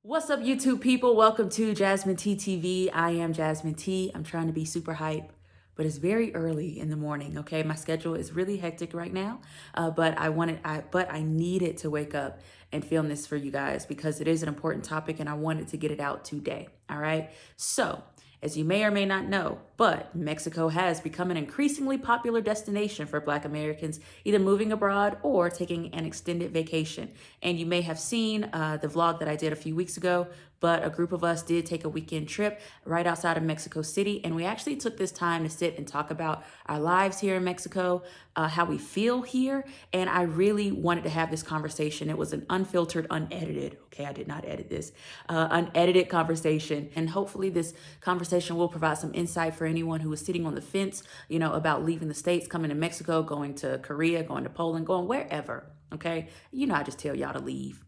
What's up, YouTube people? Welcome to Jasmine T TV. I am Jasmine T. I'm trying to be super hype, but it's very early in the morning. Okay, my schedule is really hectic right now, but I needed to wake up and film this for you guys because it is an important topic, and I wanted to get it out today. All right, so. As you may or may not know, but Mexico has become an increasingly popular destination for Black Americans, either moving abroad or taking an extended vacation. And you may have seen the vlog that I did a few weeks ago, but a group of us did take a weekend trip right outside of Mexico City. And we actually took this time to sit and talk about our lives here in Mexico, how we feel here. And I really wanted to have this conversation. It was an unfiltered, unedited, okay, I did not edit this, unedited conversation. And hopefully this conversation will provide some insight for anyone who is sitting on the fence, you know, about leaving the States, coming to Mexico, going to Korea, going to Poland, going wherever, okay? You know, I just tell y'all to leave.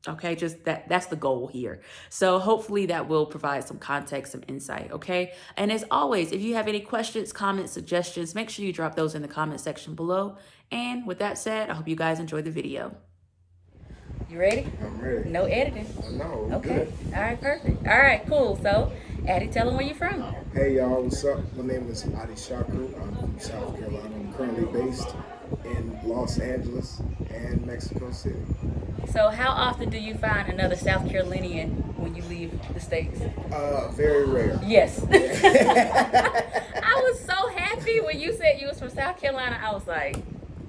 Okay, just that's the goal here. So hopefully that will provide some context, some insight, okay? And as always, if you have any questions, comments, suggestions, make sure you drop those in the comment section below. And with that said, I hope you guys enjoy the video. You ready? I'm ready. No editing. No. Okay. Good. All right, perfect. All right, cool. So, Addie, tell them where you're from. Hey y'all, what's up? My name is Adi Shaku. I'm from South Carolina. I'm currently based in Los Angeles and Mexico City. So how often do you find another South Carolinian when you leave the States? Very rare. Yes. I was so happy when you said you was from South Carolina. I was like,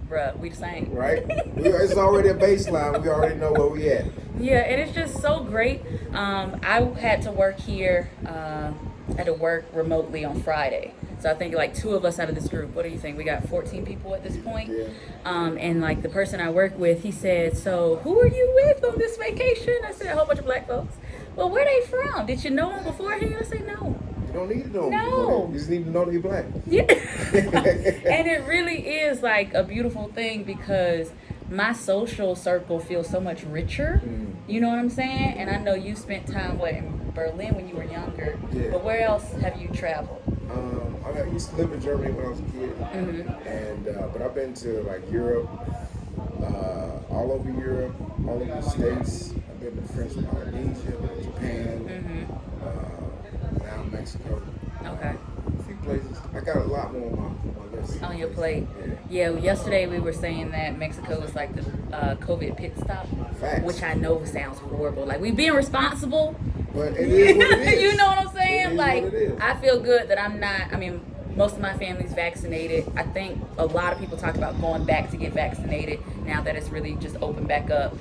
bruh, we the same. Right? It's already a baseline. We already know where we at. Yeah, and it's just so great. I had to work here. I had to work remotely on Friday. So I think like two of us out of this group, what do you think? We got 14 people at this point. Yeah. And like the person I work with, he said, so who are you with on this vacation? I said, a whole bunch of Black folks. Well, where they from? Did you know them beforehand? I said, no. You don't need to know. No. You just need to know that you're Black. Yeah. And it really is like a beautiful thing because my social circle feels so much richer. You know what I'm saying? And I know you spent time, in Berlin when you were younger. Yeah. But where else have you traveled? I used to live in Germany when I was a kid, and but I've been to like Europe, all over Europe, all over the States. I've been to French Polynesia, Japan, now Mexico. Okay. A few places. I got a lot more on my list. On your plate. Yeah, yesterday we were saying that Mexico was like the COVID pit stop. Facts. Which I know sounds horrible. Like we being responsible. But it is what it is. You know what I'm saying? It is Like what it is. I feel good that I'm not, most of my family's vaccinated. I think a lot of people talk about going back to get vaccinated now that it's really just opened back up.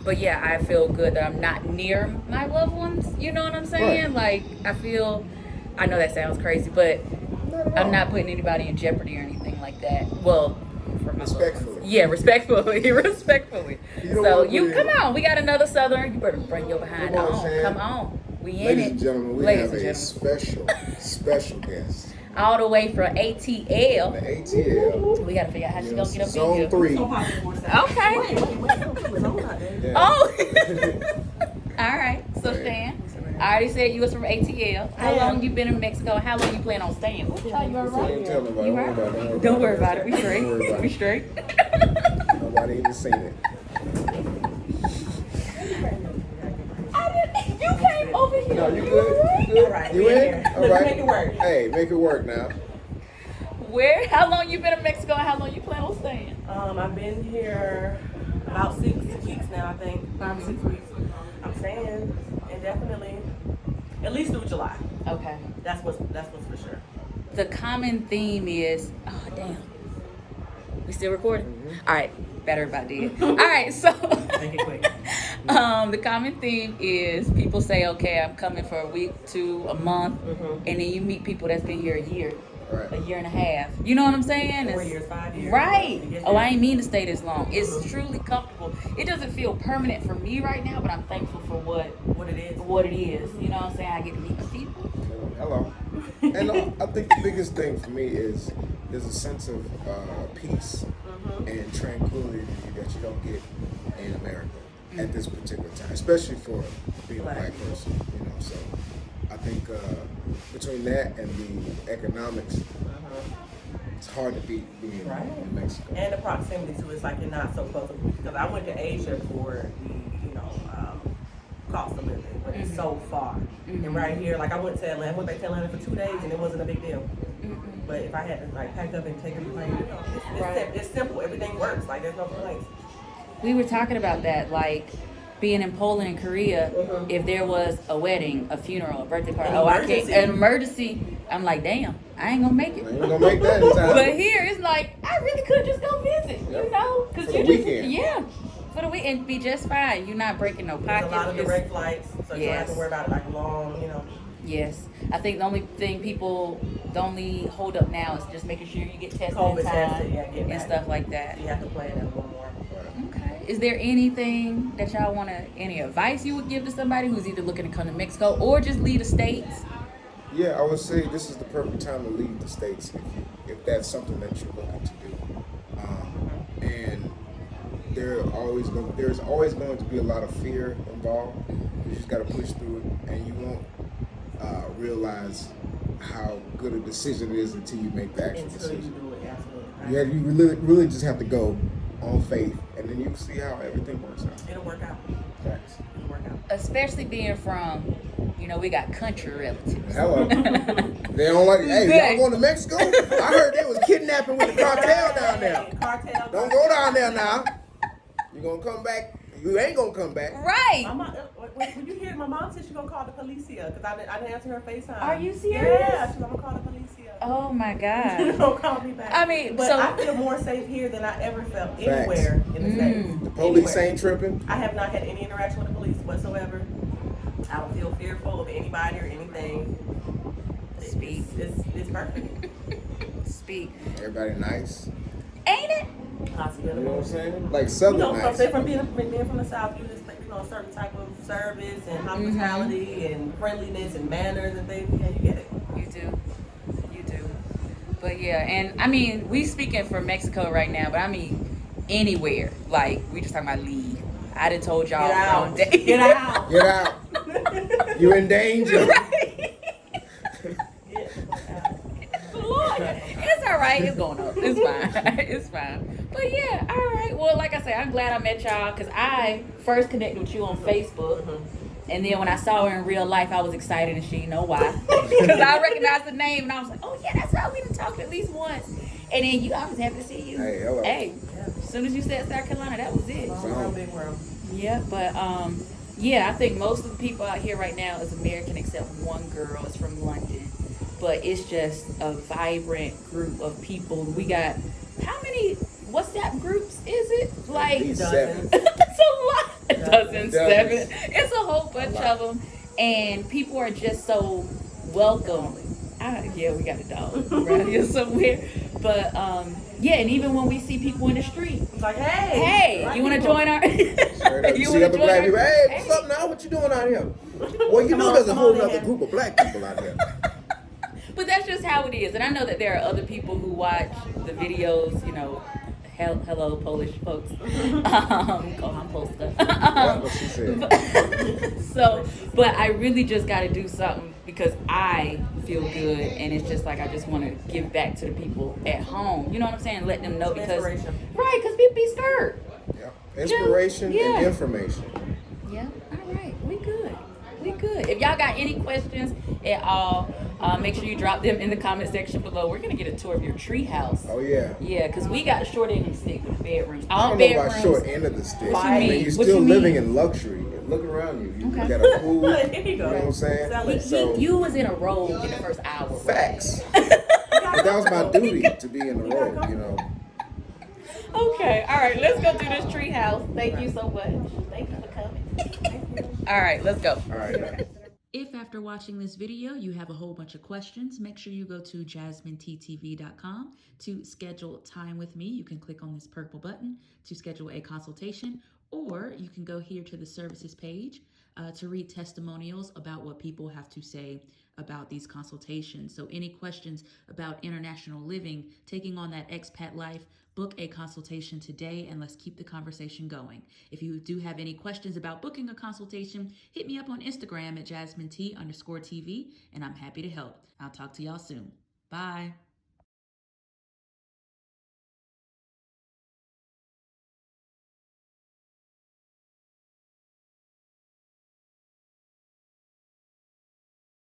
But yeah, I feel good that I'm not near my loved ones. You know what I'm saying? Right. Like I know that sounds crazy, but I'm not putting anybody in jeopardy or anything like that. Well, for my Respectfully. Yeah, respectfully. Respectfully. So come on, we got another Southern. You better bring your behind Come on, on. Sam. Come on. We in it. Ladies and gentlemen, we Ladies have and a gentlemen. special guest. All the way from ATL. The ATL. We gotta figure out how she's gonna get up Zone in here. 3. Okay. Yeah. Oh. All right. So Stan, I already said you was from ATL. How long you been in Mexico? How long you plan on staying? Ooh, child, you all right? Don't tell nobody. You right? Don't worry about it. We straight. Don't worry about We it. straight. Nobody even seen it. You came over here. No, you good? You good? All right, You we in in? here. All Let's right. make it work. Hey, make it work now. Where? How long you been in Mexico? And how long you plan on staying? I've been here about 6 weeks now, I think. 5 or 6 weeks. I'm staying indefinitely, at least through July. Okay. That's what's for sure. The common theme is, oh damn, we still recording? All right, better if I did. All right, so Make it quick. the common theme is people say, okay, I'm coming for a week to a month, and then you meet people that's been here a year, Right. a year and a half. You know what I'm saying? 4 years, 5 years. Right. Yes, Oh, I yes. ain't mean to stay this long. It's truly comfortable. It doesn't feel permanent for me right now, but I'm thankful for what it is. You know what I'm saying? I get to meet people. Hello. And I think the biggest thing for me is there's a sense of peace and tranquility that you don't get in America at this particular time, especially for being a Black person. You know, so I think between that and the economics, it's hard to beat being in Mexico. And the proximity to it's like you're not so close. Because I went to Asia for the, cost of so far. And right here, like I went to Atlanta, I went back to Atlanta for 2 days, and it wasn't a big deal. But if I had to like pack up and take a plane, it's simple. Everything works. Like there's no complaints. We were talking about that, like being in Poland and Korea, if there was a wedding, a funeral, a birthday party, an emergency, I'm like, damn, I ain't gonna make it. I ain't gonna make that in time. But here, it's like, I really could just go visit, you know? Cause For you the just, weekend. yeah, for the weekend, be just fine. You're not breaking no There's pockets. a lot of direct flights, so you don't have to Yes. worry about like long, you know. Yes, I think the only thing the only hold up now is just making sure you get tested COVID in time tested, yeah, get and back. stuff like that. You have to plan that a little more. Okay. Is there anything that y'all any advice you would give to somebody who's either looking to come to Mexico or just leave the States? Yeah, I would say this is the perfect time to leave the States if that's something that you're looking to do. And there's always going to be a lot of fear involved. You just got to push through it, and you won't realize how good a decision it is until you make the actual Until you decision. do it, absolutely. Yeah, you really just have to go on faith, and then you can see how everything works out. It'll work out. Facts. It'll work out. Especially being from, we got country relatives. Hello. They don't like. Hey, y'all going to Mexico? I heard they was kidnapping with the cartel down there. Cartel. Don't go down there now. You gonna come back? You ain't gonna come back. Right. My mom, when you hear my mom said she's gonna call the policia because I didn't answer her FaceTime. Are you serious? Yeah, she's gonna call the policia. Oh my God. Don't call me back. I mean, but so I feel more safe here than I ever felt Facts. anywhere in the States. The police Anywhere. ain't tripping. I have not had any interaction with the police whatsoever. I don't feel fearful of anybody or anything. Speak. It's perfect. Speak. Everybody nice. Ain't it? Hospitable. You know what I'm saying? Like Southern nice. From being from the South, you just a certain type of service and hospitality and friendliness and manners and things. Yeah, you get it. You do. But yeah, and I mean, we speaking for Mexico right now, but I mean anywhere. Like, we just talking about leave. I done told y'all Get out. all day. Get out. Get out. You in danger. Right. Lord, it's all right. It's going up. It's fine. It's fine. But yeah, all right. Well, like I said, I'm glad I met y'all because I first connected with you on Facebook. And then when I saw her in real life, I was excited and she didn't know why. Because I recognized the name and I was like, oh yeah, that's how we done talked at least once. And then I was happy to see you. Hey, hello. Hey, as soon as you said South Carolina, that was it. World, big world. Yeah, but yeah, I think most of the people out here right now is American except one girl is from London. But it's just a vibrant group of people. We got how many WhatsApp groups is it? Like Seven. it's a lot. Dozens. Seven. It's a whole bunch of them, and people are just so welcome. Yeah, we got a dog around here somewhere, but yeah, and even when we see people in the street, It's like, hey, you want to join our? You see other black people. Hey, what's up now? What you doing out here? Well, you know, there's a whole other group of black people out here. But that's just how it is, and I know that there are other people who watch the videos. Hello, Polish folks. I'm Polska. That's what she said. But I really just got to do something because I feel good, and it's just like I just want to give back to the people at home. You know what I'm saying? Let them know because people be scared. Yeah. Inspiration and information. Yeah. All right. We good. If y'all got any questions at all, make sure you drop them in the comment section below. We're gonna get a tour of your tree house. Oh yeah. Yeah, because we got a short end of the stick with the bedrooms. I All don't know bedrooms. about short end of the stick. What you mean? You're What still you living mean? in luxury. Look around you. You Okay. got a pool. Here you You go. know what I'm saying? So, You was in a robe in the first hour. facts. But that was my duty to be in the road, you know. Okay, all right, let's go through this tree house. Thank you so much. Thank you for coming. All right, let's go. All right. If after watching this video you have a whole bunch of questions, make sure you go to jasminetv.com to schedule time with me. You can click on this purple button to schedule a consultation, or you can go here to the services page to read testimonials about what people have to say about these consultations. So any questions about international living, taking on that expat life, book a consultation today and let's keep the conversation going. If you do have any questions about booking a consultation, hit me up on Instagram at JasmineT_TV and I'm happy to help. I'll talk to y'all soon. Bye.